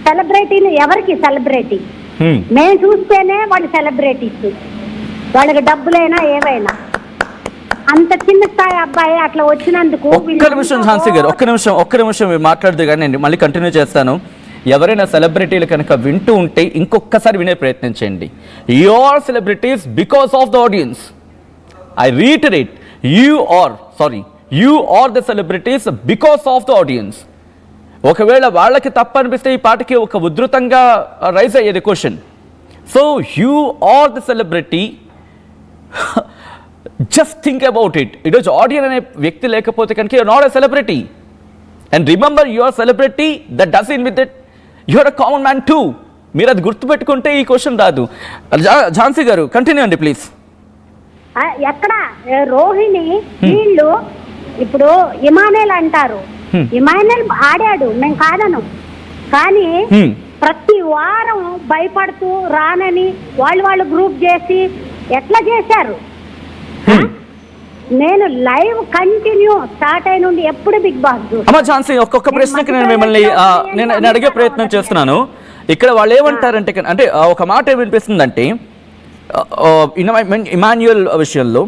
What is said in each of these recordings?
సెలబ్రిటీలు ఎవరికి సెలబ్రిటీ? మేము చూస్తేనే వాళ్ళు సెలబ్రిటీస్, వాళ్ళకి డబ్బులైనా ఏవైనా. అంత చిన్న స్థాయి అబ్బాయి అట్లా వచ్చినందుకు. ఒక్క నిమిషం ఝాన్సీ గారు, ఒక్క నిమిషం మీరు మాట్లాడదు కానీ నేను మళ్ళీ కంటిన్యూ చేస్తాను. ఎవరైనా సెలబ్రిటీలు కనుక వింటూ ఉంటే ఇంకొకసారి వినే ప్రయత్నం చేయండి. You are celebrities because of the audience. I reiterate, you are the celebrities because of the audience. ఒకవేళ వాళ్ళకి తప్పు అనిపిస్తే ఈ పాటకి ఒక ఉధృతంగా రైజ్ అయ్యేది question. So you are the celebrity, just think about it. ఈరోజు ఆడియన్ అనే వ్యక్తి లేకపోతే కనుక you are not a celebrity. And remember, your celebrity that does in with it your a common man too. మీరు అది గుర్తుపెట్టుకుంటే ఈ క్వశ్చన్ రాదు. ఝాన్సీ గారు కంటిన్యూ అండి ప్లీజ్. ఎక్కడ రోహిణి వీళ్ళు ఇప్పుడు ఇమానేల్ అంటారు, ఇమానేల్ ఆడాడు, మేము కాదను, కానీ ప్రతి వారం భయపడుతూ రానని వాళ్ళు గ్రూప్ చేసి ఎట్లా చేశారు. నేను లైవ్ కంటిన్యూ స్టార్ట్ అయిన నుండి ఎప్పుడు బిగ్ బాస్. అమ్మా ఝాన్సీ, ఒక్కొక్క ప్రశ్నకి నేను మిమ్మల్ని నేను అడిగే ప్రయత్నం చేస్తున్నాను. ఇక్కడ వాళ్ళు ఏమంటారంటే, అంటే ఒక మాట ఏం వినిపిస్తుందంటే, ఇమాన్యుయల్ విషయంలో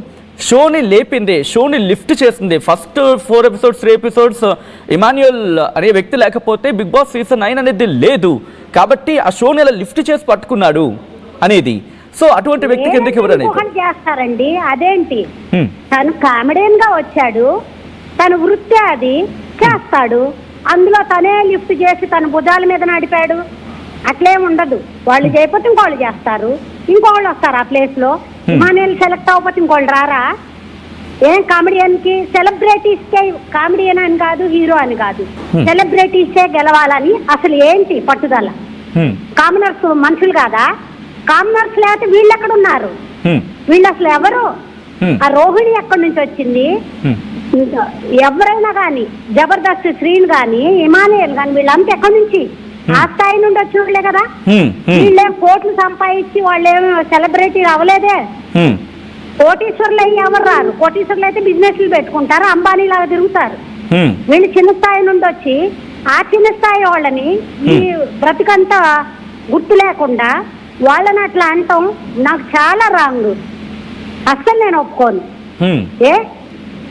షోని లేపిందే, షోని లిఫ్ట్ చేసింది. ఫస్ట్ 4 ఎపిసోడ్స్ 3 ఎపిసోడ్స్ ఇమాన్యుయల్ అనే వ్యక్తి లేకపోతే బిగ్ బాస్ సీజన్ 9 అనేది లేదు. కాబట్టి ఆ షోని అలా లిఫ్ట్ చేసి పట్టుకున్నాడు అనేది. సో అటువంటి వ్యక్తికి ఎందుకు ఎవరు చేస్తారండి? అదేంటి, తను కామెడియన్ గా వచ్చాడు, తన వృత్తి అది చేస్తాడు, అందులో తనే లిఫ్ట్ చేసి తన భుజాల మీద నడిపాడు. అట్లేం ఉండదు. వాళ్ళు చేయకపోతే ఇంకోళ్ళు చేస్తారు, ఇంకోళ్ళు వస్తారు ఆ ప్లేస్ లో. ఇమానుయల్ సెలెక్ట్ అవ్వకపోతే ఇంకోళ్ళు రారా? ఏం కామెడియన్ కి, సెలబ్రిటీస్ కే, కామెడియన్ అని కాదు, హీరో అని కాదు, సెలబ్రిటీసే గెలవాలని అసలు ఏంటి పట్టుదల? కామనర్స్ మనుషులు కాదా? కామనర్స్ లేకపోతే వీళ్ళు ఎక్కడ ఉన్నారు? వీళ్ళు అసలు ఎవరు? ఆ రోహిణి ఎక్కడి నుంచి వచ్చింది? ఎవరైనా కానీ, జబర్దస్త్ శ్రీని కానీ, ఇమానుయల్ కానీ, వీళ్ళంతా ఎక్కడి నుంచి? ఆ స్థాయి నుండి వచ్చినట్లే కదా. వీళ్ళేం కోట్లు సంపాదించి వాళ్ళేం సెలబ్రిటీ అవ్వలేదే. కోటీశ్వర్లు అయ్యి ఎవరు రారు. కోటీశ్వర్లు అయితే బిజినెస్లు పెట్టుకుంటారు, అంబానీ లాగా తిరుగుతారు. వీళ్ళు చిన్న స్థాయి నుండి వచ్చి ఆ చిన్న స్థాయి వాళ్ళని ఈ బ్రతికంతా గుర్తు లేకుండా వాళ్ళని అట్లా అంటాం నాకు చాలా రాంగ్. అస్సలు నేను ఒప్పుకోను.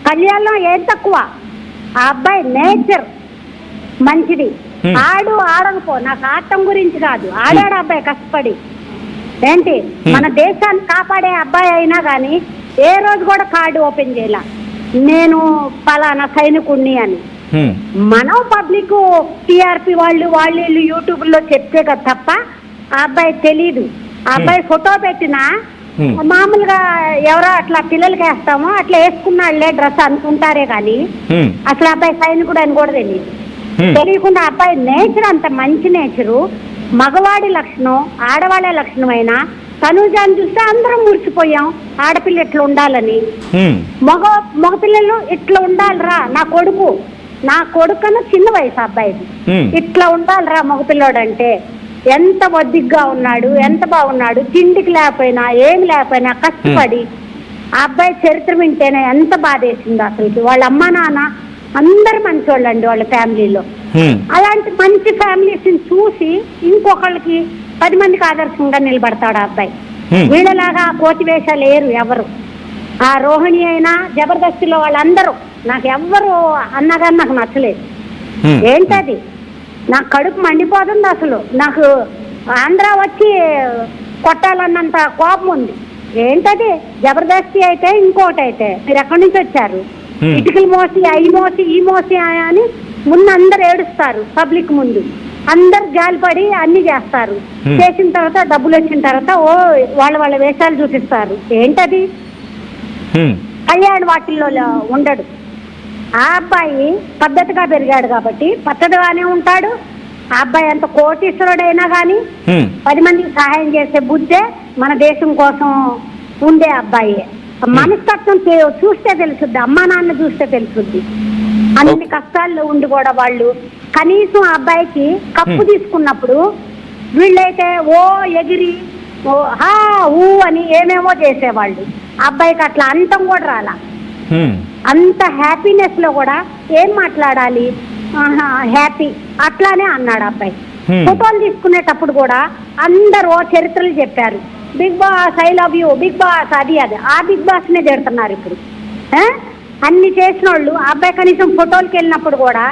కళ్యాణం ఏం తక్కువ? ఆ అబ్బాయి నేచర్ మంచిది. ఆడకపో, నాకు ఆడటం గురించి కాదు, ఆడాడు అబ్బాయి కష్టపడి. ఏంటి, మన దేశాన్ని కాపాడే అబ్బాయి అయినా కానీ ఏ రోజు కూడా కార్డు ఓపెన్ చేయాల నేను పలానా సైనికుడిని అని. మనం పబ్లిక్ టీఆర్పీ వాళ్ళు యూట్యూబ్ లో చెప్తే కదా తప్ప ఆ అబ్బాయి తెలీదు. ఆ అబ్బాయి ఫోటో పెట్టినా మామూలుగా ఎవరో అట్లా పిల్లలకి వేస్తామో అట్లా వేసుకున్నాళ్లే డ్రెస్ అనుకుంటారే కానీ అసలు అబ్బాయి సైనికుడు అని కూడా తెలియదు. తెలియకుండా అబ్బాయి నేచర్ అంత మంచి నేచరు, మగవాడి లక్షణం ఆడవాళ్ళ లక్షణమైనా. తనుజాన్ని చూస్తే అందరం మురిసిపోయాం, ఆడపిల్ల ఇట్లా ఉండాలని. మగపిల్లలు ఇట్లా ఉండాలిరా, నా కొడుకు కన్నా చిన్న వయసు అబ్బాయిది, ఇట్లా ఉండాలిరా మగపిల్లోడు అంటే. ఎంత ఒద్దిగ్గా ఉన్నాడు, ఎంత బాగున్నాడు, తిండికి లేకపోయినా ఏమి లేకపోయినా కష్టపడి. ఆ అబ్బాయి చరిత్ర వింటేనే ఎంత బాధేసింది అసలు. వాళ్ళ అమ్మా నాన్న అందరు మంచోళ్ళండి వాళ్ళ ఫ్యామిలీలో. అలాంటి మంచి ఫ్యామిలీస్ చూసి ఇంకొకళ్ళకి 10 మందికి ఆదర్శంగా నిలబడతాడు ఆ అబ్బాయి. వీళ్ళలాగా కోతి వేషాలు లేరు ఎవరు. ఆ రోహిణి అయినా జబర్దస్తిలో వాళ్ళందరూ నాకు ఎవ్వరు అన్నగా నాకు నచ్చలేదు. ఏంటది, నాకు కడుపు మండిపోతుంది అసలు. నాకు ఆంధ్ర వచ్చి కొట్టాలన్నంత కోపం ఉంది. ఏంటది, జబర్దస్తి అయితే ఇంకోటి అయితే మీరు ఎక్కడి నుంచి వచ్చారు? ఇటుకలు మోసి అవి మోసి ఈ మోసి అని ముందు అందరు ఏడుస్తారు పబ్లిక్ ముందు. అందరు జాలిపడి అన్ని చేస్తారు. చేసిన తర్వాత డబ్బులు వచ్చిన తర్వాత వాళ్ళ వేషాలు చూపిస్తారు. ఏంటది, కళ్యాణ్ వాటిల్లో ఉండడు. ఆ అబ్బాయి పద్ధతిగా పెరిగాడు కాబట్టి పద్ధతిగానే ఉంటాడు. ఆ అబ్బాయి అంత కోటీశ్వరుడైనా కానీ 10 మందికి సహాయం చేసే బుద్ధే మన దేశం కోసం ఉండే అబ్బాయి. మనస్తత్వం చూస్తే తెలుసుద్ది, అమ్మా నాన్న చూస్తే తెలుసుద్ది. అన్ని కష్టాల్లో ఉండి కూడా వాళ్ళు కనీసం ఆ అబ్బాయికి కప్పు తీసుకున్నప్పుడు వీళ్ళైతే ఎగిరి ఊ అని ఏమేమో చేసేవాళ్ళు. ఆ అబ్బాయికి అట్లా అంతం కూడా రాలా. అంత హ్యాపీనెస్ లో కూడా ఏం మాట్లాడాలి, హ్యాపీ అట్లానే అన్నాడు అబ్బాయి. ఫోటోలు తీసుకునేటప్పుడు కూడా అందరూ చరిత్రలు చెప్పారు. Bigg Boss I love you, Bigg Boss అది ఆ బిగ్ బాస్ నే తిడుతున్నారు ఇప్పుడు. అన్ని చేసిన వాళ్ళు ఆ అబ్బాయి కనీసం ఫోటోలకి వెళ్ళినప్పుడు కూడా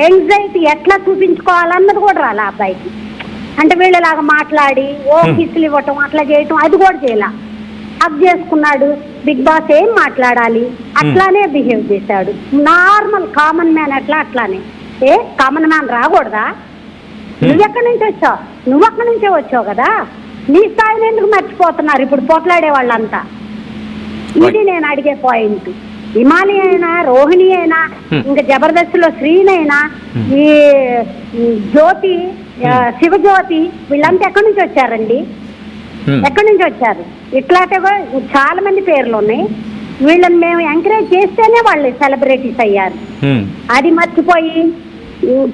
యాంగ్జైటీ ఎట్లా చూపించుకోవాలన్నది కూడా రాలే ఆ అబ్బాయికి. అంటే వీళ్ళలాగా మాట్లాడి కిస్సులు ఇవ్వటం అట్లా చేయటం అది కూడా చేయాల. హక్ చేసుకున్నాడు. బిగ్ బాస్ ఏం మాట్లాడాలి అట్లానే బిహేవ్ చేశాడు. నార్మల్ కామన్ మ్యాన్ అట్లానే. కామన్ మ్యాన్ రాకూడదా? నువ్వెక్కడి నుంచి వచ్చావు? నువ్వు అక్కడి నుంచే వచ్చావు కదా. నీ స్థాయిని ఎందుకు మర్చిపోతున్నారు ఇప్పుడు పోట్లాడే వాళ్ళంతా? ఇది నేను అడిగే పాయింట్. హిమాలి అయినా, రోహిణి అయినా, ఇంకా జబర్దస్త్లో శ్రీనైనా, ఈ జ్యోతి, శివజ్యోతి వీళ్ళంతా ఎక్కడి నుంచి వచ్చారండి? ఎక్కడి నుంచి వచ్చారు? ఇట్లాంటి చాలా మంది పేర్లు ఉన్నాయి. వీళ్ళని మేము ఎంకరేజ్ చేస్తేనే వాళ్ళు సెలబ్రిటీస్ అయ్యారు. అది మర్చిపోయి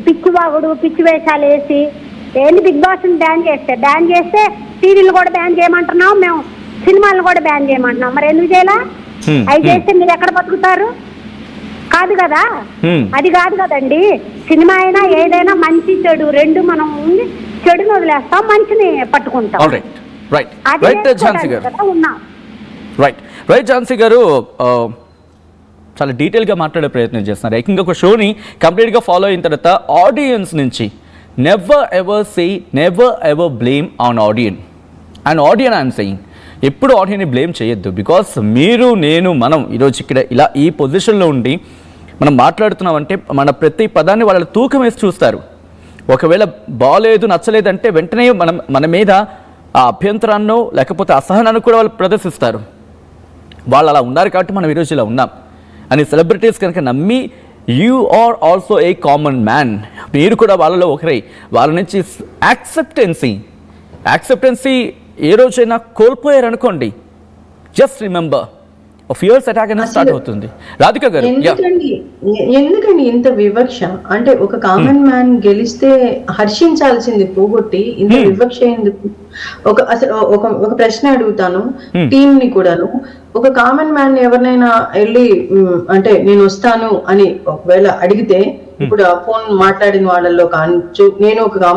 పిచ్చివాగుడు, పిచ్చి వేషాలు వేసి ఏంటి బిగ్ బాస్ బ్యాన్ చేస్తే టీవీలు కూడా బ్యాన్ చేయమంటున్నాం, మేము సినిమాలను కూడా బ్యాన్ చేయమంటున్నాం. మరి ఎందుకు చేయాలా? అవి చేస్తే మీరు ఎక్కడ బతుకుతారు? కాదు కదా, అది కాదు కదండి. సినిమా అయినా ఏదైనా మంచి చెడు రెండు మనం ఉంది. చెడుని వదిలేస్తాం, మంచిని పట్టుకుంటాం. రైట్ ఝాన్సీ గారు చాలా డీటెయిల్గా మాట్లాడే ప్రయత్నం చేస్తున్నారు. ఏకంగా ఒక షోని కంప్లీట్గా ఫాలో అయిన తర్వాత ఆడియన్స్ నుంచి never ever say, never ever blame on audience. And audience I'm saying, ఎప్పుడు ఆడియన్ని బ్లేమ్ చేయొద్దు. బికాస్ మీరు, నేను, మనం ఈరోజు ఇక్కడ ఇలా ఈ పొజిషన్లో ఉండి మనం మాట్లాడుతున్నామంటే మన ప్రతి పదాన్ని వాళ్ళ తూకం వేసి చూస్తారు. ఒకవేళ బాగలేదు, నచ్చలేదంటే వెంటనే మన మీద ఆ అభ్యంతరాన్నో లేకపోతే అసహనాన్ని కూడా వాళ్ళు ప్రదర్శిస్తారు. వాళ్ళు అలా ఉన్నారు కాబట్టి మనం ఈరోజు ఇలా ఉన్నాం అని సెలబ్రిటీస్ కనుక నమ్మి, you are also a common man, మీరు కూడా వాళ్ళలో ఒకరై వాళ్ళ నుంచి యాక్సెప్టెన్సీ ఏ రోజైనా కోల్పోయారనుకోండి, జస్ట్ రిమెంబర్ ఫియర్స్ అటాక్ అనేది స్టార్ట్ అవుతుంది. రాధిక గారు, ఎందుకండి ఇంత వివక్ష? అంటే ఒక కామన్ మ్యాన్ గెలిస్తే హర్షించాల్సింది పోగొట్టి ఇంత వివక్ష ఎందుకు? ఒక ప్రశ్న అడుగుతాను టీం ని కూడాను. ఒక కామన్ మ్యాన్ ఎవరినైనా వెళ్ళి అంటే నేను వస్తాను అని ఒకవేళ అడిగితే, ఇప్పుడు ఫోన్ మాట్లాడిన వాళ్ళలో కావచ్చు, నేను ఒక